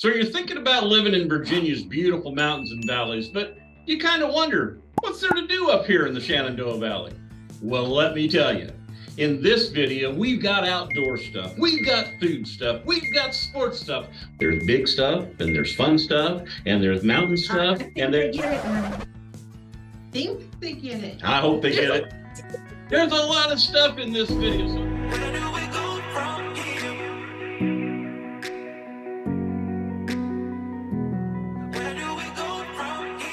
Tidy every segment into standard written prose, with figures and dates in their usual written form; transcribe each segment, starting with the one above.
So you're thinking about living in Virginia's beautiful mountains and valleys, but you kind of wonder, what's there to do up here in the Shenandoah Valley? Well, let me tell you. In this video, we've got outdoor stuff, we've got food stuff, we've got sports stuff. There's big stuff, and there's fun stuff, and there's mountain stuff, and there's... I think they get it. I hope they get it. There's a lot of stuff in this video. So... Where do we go from here? Where do we go from here?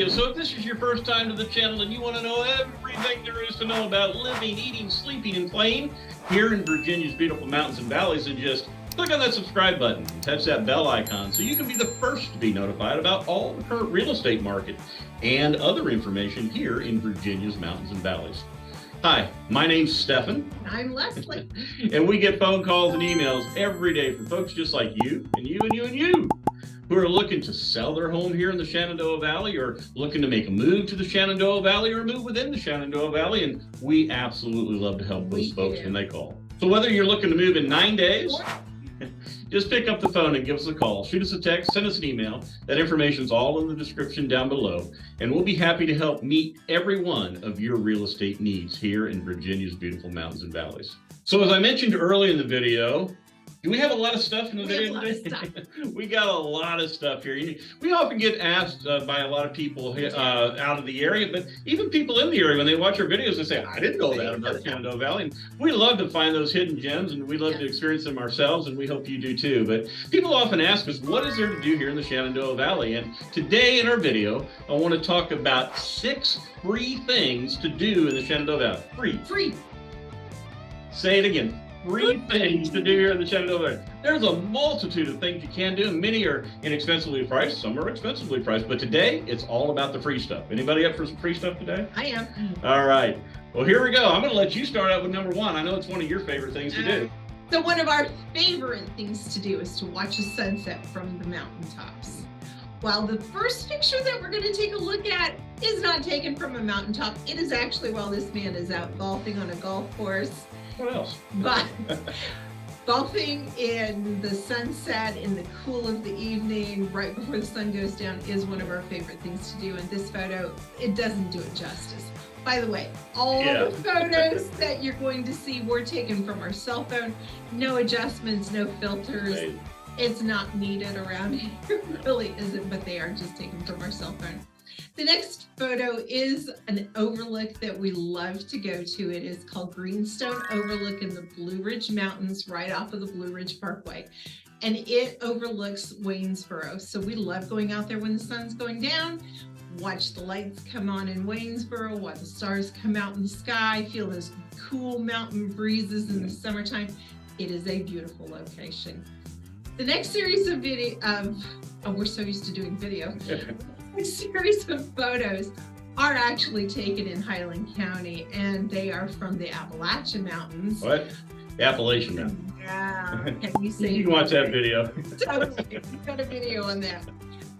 So if this is your first time to the channel and you want to know everything there is to know about living, eating, sleeping, and playing here in Virginia's beautiful mountains and valleys, then just click on that subscribe button and touch that bell icon so you can be the first to be notified about all the current real estate market and other information here in Virginia's mountains and valleys. Hi, my name's Stefan. I'm Leslie. And we get phone calls and emails every day from folks just like you and you and you and you who are looking to sell their home here in the Shenandoah Valley, or looking to make a move to the Shenandoah Valley, or move within the Shenandoah Valley. And we absolutely love to help those folks when they call. So whether you're looking to move in 9 days, just pick up the phone and give us a call. Shoot us a text, send us an email. That information's all in the description down below. And we'll be happy to help meet every one of your real estate needs here in Virginia's beautiful mountains and valleys. So as I mentioned early in the video, do we have a lot of stuff in the video today? We got a lot of stuff here. We often get asked by a lot of people out of the area, but even people in the area, when they watch our videos, they say, I didn't know that about the Shenandoah Valley. And we love to find those hidden gems, and we love to experience them ourselves, and we hope you do too. But people often ask us, what is there to do here in the Shenandoah Valley? And today in our video, I want to talk about 6 free things to do in the Shenandoah Valley. Free. Say it again. 3 things to do here in the Shenandoah Valley. There's a multitude of things you can do, and many are inexpensively priced, some are expensively priced, but today it's all about the free stuff. Anybody up for some free stuff today? I am. All right. Well, here we go. I'm going to let you start out with number 1. I know it's one of your favorite things to do. So one of our favorite things to do is to watch a sunset from the mountaintops. Well, the first picture that we're going to take a look at is not taken from a mountaintop. It is actually while this man is out golfing on a golf course. What else? But golfing in the sunset, in the cool of the evening, right before the sun goes down, is one of our favorite things to do. And this photo, it doesn't do it justice. By the way, all the photos that you're going to see were taken from our cell phone. No adjustments, no filters. Right. It's not needed around here. It really isn't, but they are just taken from our cell phone. The next photo is an overlook that we love to go to. It is called Greenstone Overlook in the Blue Ridge Mountains, right off of the Blue Ridge Parkway. And it overlooks Waynesboro. So we love going out there when the sun's going down, watch the lights come on in Waynesboro, watch the stars come out in the sky, feel those cool mountain breezes in the summertime. It is a beautiful location. The next series of video, we're so used to doing video. A series of photos are actually taken in Highland County, and they are from the Appalachian Mountains. What? The Appalachian Mountains. Yeah. Can you say? You can watch that video. Totally. We've got a video on that.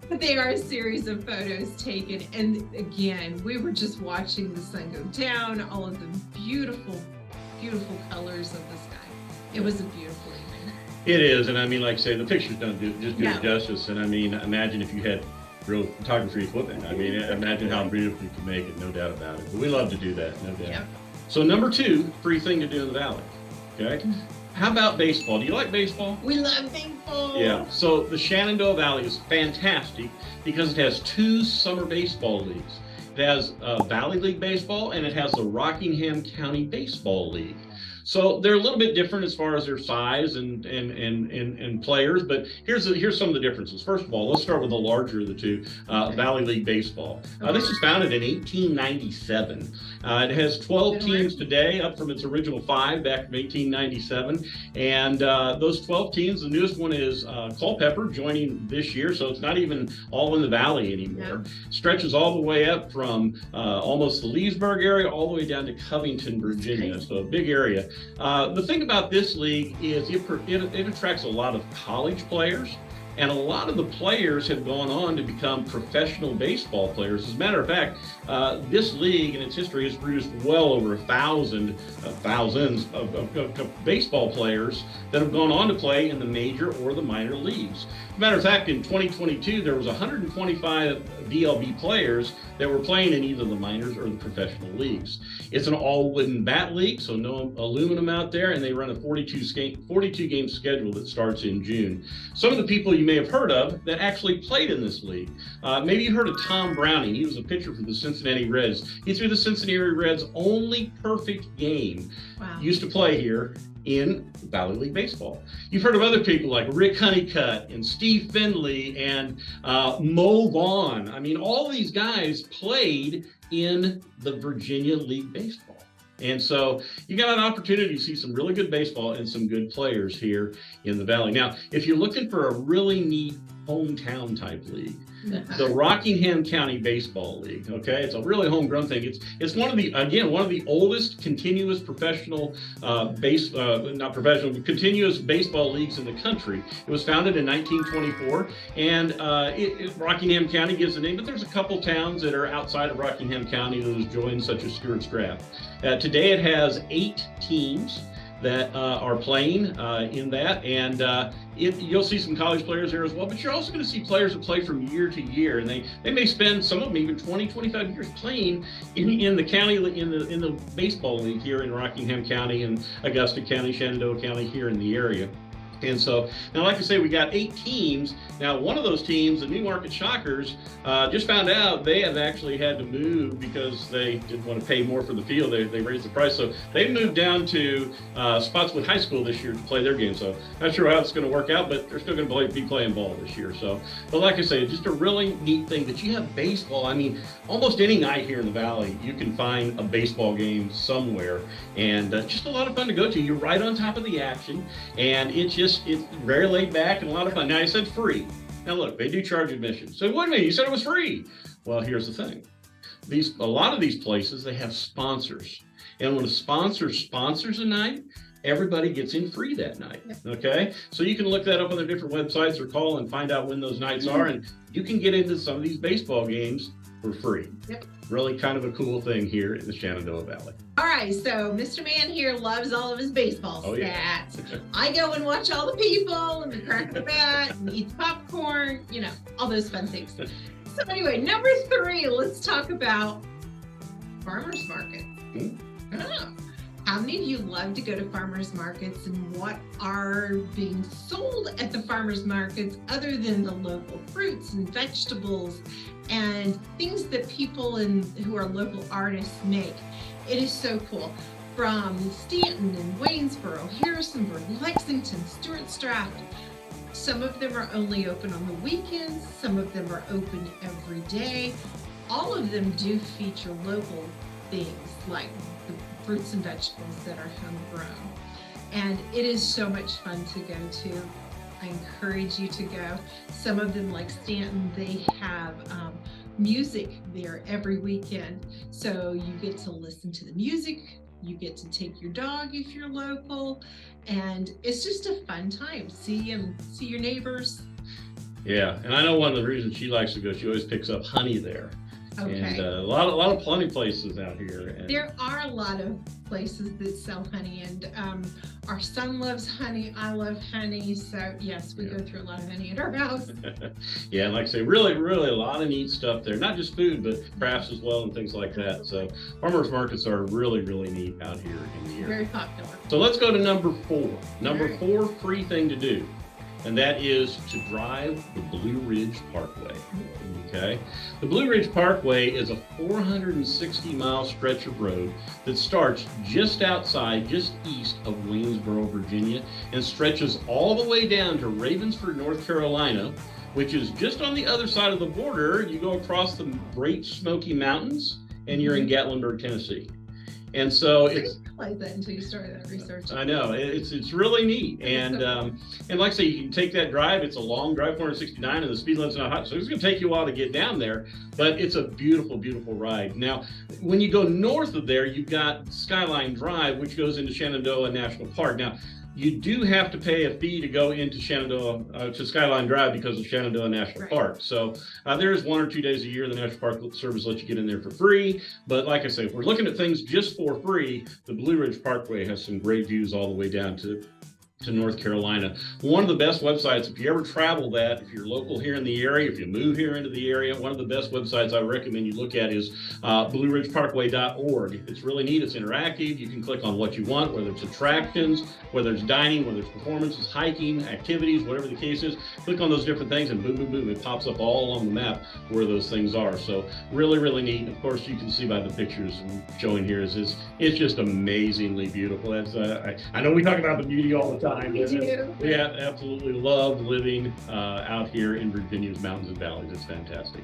But they are a series of photos taken, and again, we were just watching the sun go down, all of the beautiful, beautiful colors of the sky. It was a beautiful evening. It is, and I mean, like I say, the pictures don't do it justice. And I mean, imagine if you had real photography equipment. I mean, imagine how beautiful you could make it, no doubt about it. But we love to do that, no doubt. Yep. So number 2, free thing to do in the valley. Okay. How about baseball? Do you like baseball? We love baseball. Yeah. So the Shenandoah Valley is fantastic because it has 2 summer baseball leagues. It has Valley League Baseball, and it has the Rockingham County Baseball League. So they're a little bit different as far as their size and players, but here's some of the differences. First of all, let's start with the larger of the 2, Valley League Baseball. This was founded in 1897. It has 12 teams today, up from its original 5 back from 1897. And those 12 teams, the newest one is Culpeper joining this year, so it's not even all in the valley anymore. Stretches all the way up from almost the Leesburg area all the way down to Covington, Virginia, so a big area. The thing about this league is it attracts a lot of college players And a lot of the players have gone on to become professional baseball players. As a matter of fact, this league in its history has produced well over thousands of baseball players that have gone on to play in the major or the minor leagues. As a matter of fact, in 2022, there was 125 VLB players that were playing in either the minors or the professional leagues. It's an all wooden bat league, so no aluminum out there, and they run a 42 game schedule that starts in June. Some of the people you may have heard of that actually played in this league. Maybe you heard of Tom Browning. He was a pitcher for the Cincinnati Reds. He threw the Cincinnati Reds' only perfect game. Wow. Used to play here in Valley League Baseball. You've heard of other people like Rick Honeycutt and Steve Finley and Mo Vaughn. I mean, all these guys played in the Virginia League Baseball. And so you got an opportunity to see some really good baseball and some good players here in the Valley. Now, if you're looking for a really neat hometown type league, the Rockingham County Baseball League, okay? It's a really homegrown thing. It's one of the oldest continuous professional continuous baseball leagues in the country. It was founded in 1924, and Rockingham County gives the name, but there's a couple towns that are outside of Rockingham County that has joined, such as Stewart's Draft. Today it has 8 teams that are playing in that, and you'll see some college players there as well, but you're also going to see players that play from year to year, and they may spend, some of them even 20-25 years playing in the county, in the baseball league here in Rockingham County and Augusta County, Shenandoah County here in the area. And so now, like I say, we got 8 teams. Now, one of those teams, the New Market Shockers, just found out they have actually had to move because they didn't want to pay more for the field. They raised the price. So they moved down to Spotswood High School this year to play their game. So not sure how it's going to work out, but they're still going to be playing ball this year. So, but like I say, just a really neat thing that you have baseball. I mean, almost any night here in the Valley, you can find a baseball game somewhere, and just a lot of fun to go to. You're right on top of the action, and it's very laid back and a lot of fun. Now, I said free. Now, look, they do charge admission. So, wait a minute, you said it was free. Well, here's the thing. A lot of these places, they have sponsors. And when a sponsor sponsors a night, everybody gets in free that night, okay? So you can look that up on their different websites or call and find out when those nights are, and you can get into some of these baseball games for free. Yep. Really kind of a cool thing here in the Shenandoah Valley. All right, so Mr. Man here loves all of his baseball stats. Yeah. I go and watch all the people and crack the bat and eat the popcorn, all those fun things. So anyway, number 3, let's talk about farmers markets. How many of you love to go to farmers markets, and what are being sold at the farmers markets other than the local fruits and vegetables and things that people who are local artists make? It is so cool. From Stanton and Waynesboro, Harrisonburg, Lexington, Stewart's Draft. Some of them are only open on the weekends. Some of them are open every day. All of them do feature local things like the fruits and vegetables that are homegrown. And it is so much fun to go to. I encourage you to go. Some of them, like Stanton, they have music there every weekend. So you get to listen to the music, you get to take your dog if you're local, and it's just a fun time. See your neighbors. Yeah, and I know one of the reasons she likes to go, she always picks up honey there. Okay. And a lot of plenty places out here. And there are a lot of places that sell honey, and our son loves honey. I love honey, so yes, we go through a lot of honey at our house. Yeah, and like I say, really, really a lot of neat stuff there. Not just food, but crafts as well and things like that. So farmers markets are really, really neat out here in the area. Very popular. So let's go to number 4. Number 4 free thing to do, and that is to drive the Blue Ridge Parkway. Okay, the Blue Ridge Parkway is a 460-mile stretch of road that starts just east of Waynesboro, Virginia, and stretches all the way down to Ravensford, North Carolina, which is just on the other side of the border. You go across the Great Smoky Mountains, and you're in Gatlinburg, Tennessee. And so I didn't realize that until you started that research. I know, it's really neat. And like I say, you can take that drive. It's a long drive, 469, and the speed limit's not high, so it's going to take you a while to get down there, but it's a beautiful, beautiful ride. Now, when you go north of there, you've got Skyline Drive, which goes into Shenandoah National Park. Now, You do have to pay a fee to go into Shenandoah, to Skyline Drive because of Shenandoah National Park. So there's 1 or 2 days a year the National Park Service lets you get in there for free. But like I say, if we're looking at things just for free, the Blue Ridge Parkway has some great views all the way down to North Carolina. One of the best websites, if you ever travel that, if you're local here in the area, if you move here into the area, one of the best websites I recommend you look at is blueridgeparkway.org. It's really neat. It's interactive. You can click on what you want, whether it's attractions, whether it's dining, whether it's performances, hiking, activities, whatever the case is. Click on those different things and boom, boom, boom. It pops up all along the map where those things are. So really, really neat. Of course, you can see by the pictures I'm showing here is it's just amazingly beautiful. That's I know we talk about the beauty all the time. We do. Yeah, absolutely love living out here in Virginia's mountains and valleys. It's fantastic.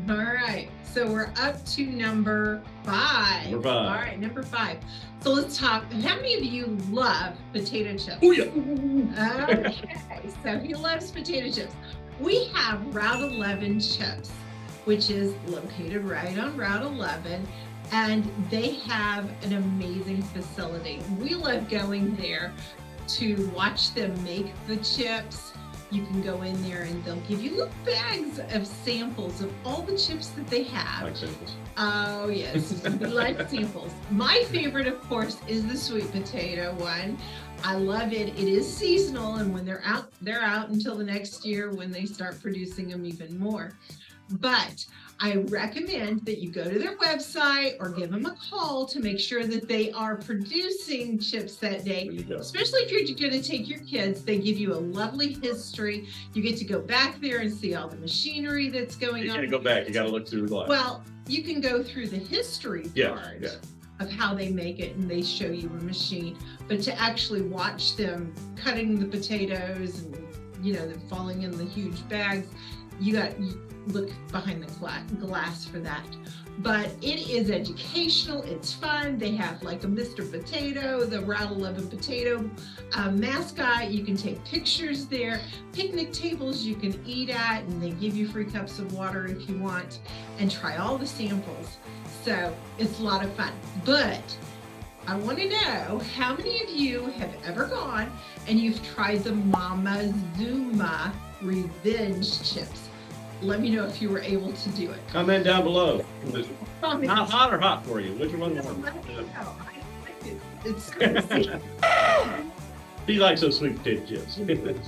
All right, so we're up to number 5. Number 5. All right, number 5. So let's talk. How many of you love potato chips? Oh yeah. Okay, so who loves potato chips? We have Route 11 chips, which is located right on Route 11. And they have an amazing facility. We love going there to watch them make the chips. You can go in there and they'll give you little bags of samples of all the chips that they have. Like samples. Oh yes, we like samples. My favorite, of course, is the sweet potato one. I love it. It is seasonal, and when they're out until the next year when they start producing them even more. But I recommend that you go to their website or give them a call to make sure that they are producing chips that day. Especially if you're going to take your kids, they give you a lovely history. You get to go back there and see all the machinery that's going on. You can't go back. You got to look through the glass. Well, you can go through the history part of how they make it, and they show you a machine. But to actually watch them cutting the potatoes and them falling in the huge bags, you look behind the glass for that. But it is educational, it's fun. They have like a Mr. Potato, the Route 11 potato mascot. You can take pictures there, picnic tables you can eat at, and they give you free cups of water if you want, and try all the samples. So it's a lot of fun. But I want to know how many of you have ever gone and you've tried the Mama Zuma Revenge chips. Let me know if you were able to do it. Comment down below. Comment. Not hot or hot for you? Which one more? It's crazy. He likes those sweet potato chips.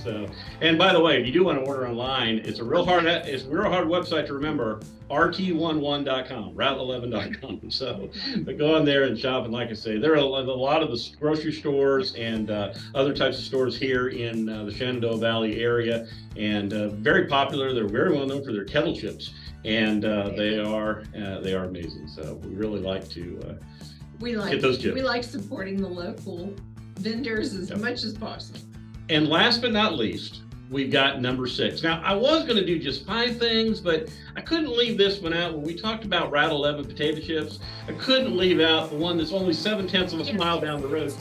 So, and by the way, if you do want to order online, it's a real hard website to remember. RT11.com, Route11.com. So, but go on there and shop. And like I say, there are a lot of the grocery stores and other types of stores here in the Shenandoah Valley area, and very popular. They're very well known for their kettle chips, and they are amazing. So we really like to get those chips. We like supporting the local vendors as much as possible. And last but not least, we've got number 6. Now, I was going to do just 5 things, but I couldn't leave this one out. When we talked about Route 11 potato chips, I couldn't leave out the one that's only 0.7 of a mile down the road.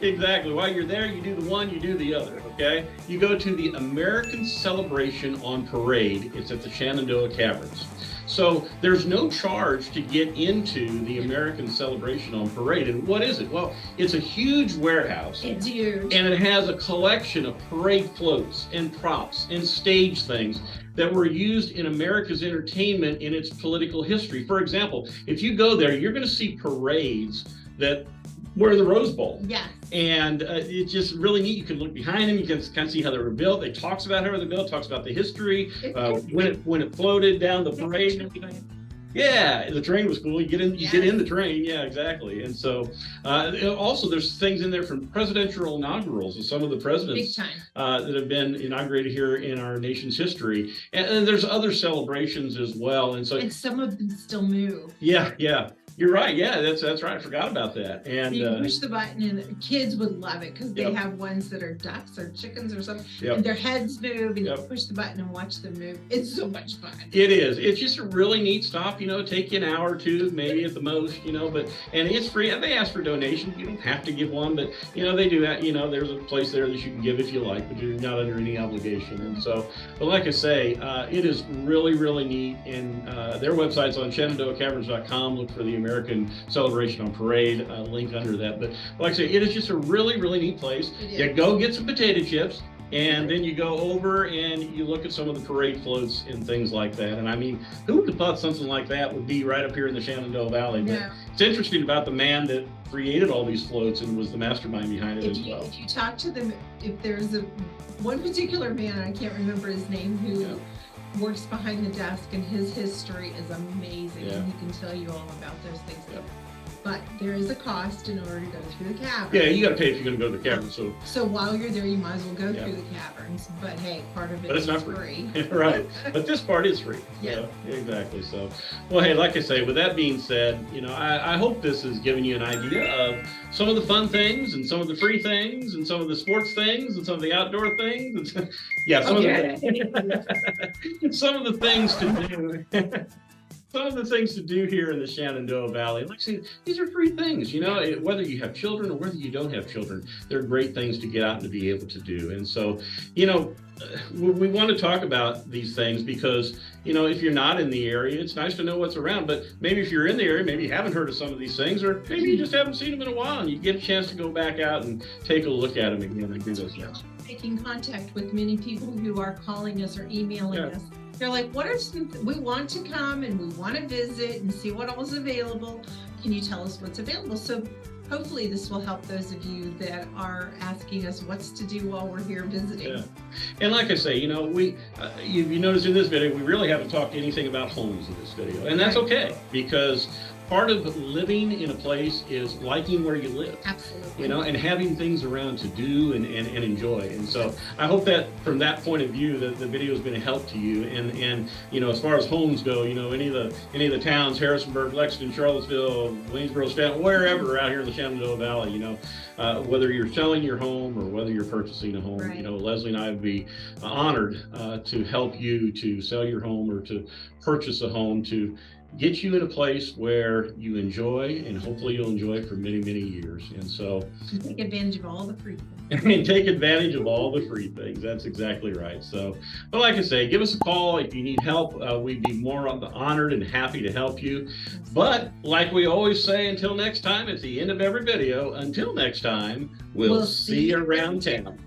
Exactly. While you're there, you do the one, you do the other, okay? You go to the American Celebration on Parade. It's at the Shenandoah Caverns. So there's no charge to get into the American Celebration on Parade. And what is it? Well, it's a huge warehouse. It's huge. And it has a collection of parade floats and props and stage things that were used in America's entertainment in its political history. For example, if you go there, you're going to see parades that were the Rose Bowl. Yes. And it's just really neat. You can look behind them. You can kind of see how they were built. It talks about how they were built, talks about the history, when it floated down the parade and everything. Yeah, the train was cool. You get in the train. Yeah, exactly. And so also there's things in there from presidential inaugurals of some of the presidents that have been inaugurated here in our nation's history. And there's other celebrations as well. And some of them still move. Yeah. You're right. Yeah, that's right. I forgot about that. And so you push the button, and the kids would love it because they have ones that are ducks or chickens or something, and their heads move, and you push the button and watch them move. It's so much fun. It is. It's just a really neat stop. Take you an hour or two, maybe at the most. And it's free. And they ask for donations. You don't have to give one, but they do that. There's a place there that you can give if you like, but you're not under any obligation. And so, but like I say, it is really, really neat. And their website's on ShenandoahCaverns.com. Look for the American Celebration on Parade link under that. But like I say, it is just a really, really neat place. You go get some potato chips. And then you go over and you look at some of the parade floats and things like that. And I mean, who would have thought something like that would be right up here in the Shenandoah Valley? But it's interesting about the man that created all these floats and was the mastermind behind it as well. If you talk to them, if there's one particular man, I can't remember his name, who works behind the desk, and his history is amazing. And he can tell you all about those things. But there is a cost in order to go through the caverns. Yeah, you got to pay if you're going to go to the caverns. So while you're there, you might as well go through the caverns. But hey, part of it is not free. Right. But this part is free. Yeah. Exactly. So, well, hey, like I say, with that being said, you know, I hope this is giving you an idea of some of the fun things and some of the free things and some of the sports things and some of the outdoor things. And some of the things to do. Some of the things to do here in the Shenandoah Valley. Like I say, these are free things, you know, whether you have children or whether you don't have children, they're great things to get out and to be able to do. And so, you know, we want to talk about these things because, you know, if you're not in the area, it's nice to know what's around. But maybe if you're in the area, maybe you haven't heard of some of these things, or maybe you just haven't seen them in a while and you get a chance to go back out and take a look at them again and do those things. Making contact with many people who are calling us or emailing us. They're like, what are some, we want to come and we want to visit and see what all is available. Can you tell us what's available? So hopefully this will help those of you that are asking us what's to do while we're here visiting. Yeah. And like I say, you know, you notice in this video, we really haven't talked anything about homes in this video. And that's okay, because part of living in a place is liking where you live. Absolutely. You know, and having things around to do and enjoy. And so I hope that from that point of view that the video has been a help to you. And you know, as far as homes go, you know, any of the towns, Harrisonburg, Lexington, Charlottesville, Waynesboro, Stanton, wherever out here in the Shenandoah Valley, you know, whether you're selling your home or whether you're purchasing a home, you know, Leslie and I would be honored to help you to sell your home or to purchase a home, to get you in a place where you enjoy, and hopefully you'll enjoy it for many, many years. And so take advantage of all the free things. And take advantage of all the free things. That's exactly right. So, but like I say, give us a call if you need help. We'd be more honored and happy to help you. But like we always say, until next time, at the end of every video, until next time, we'll see you around town.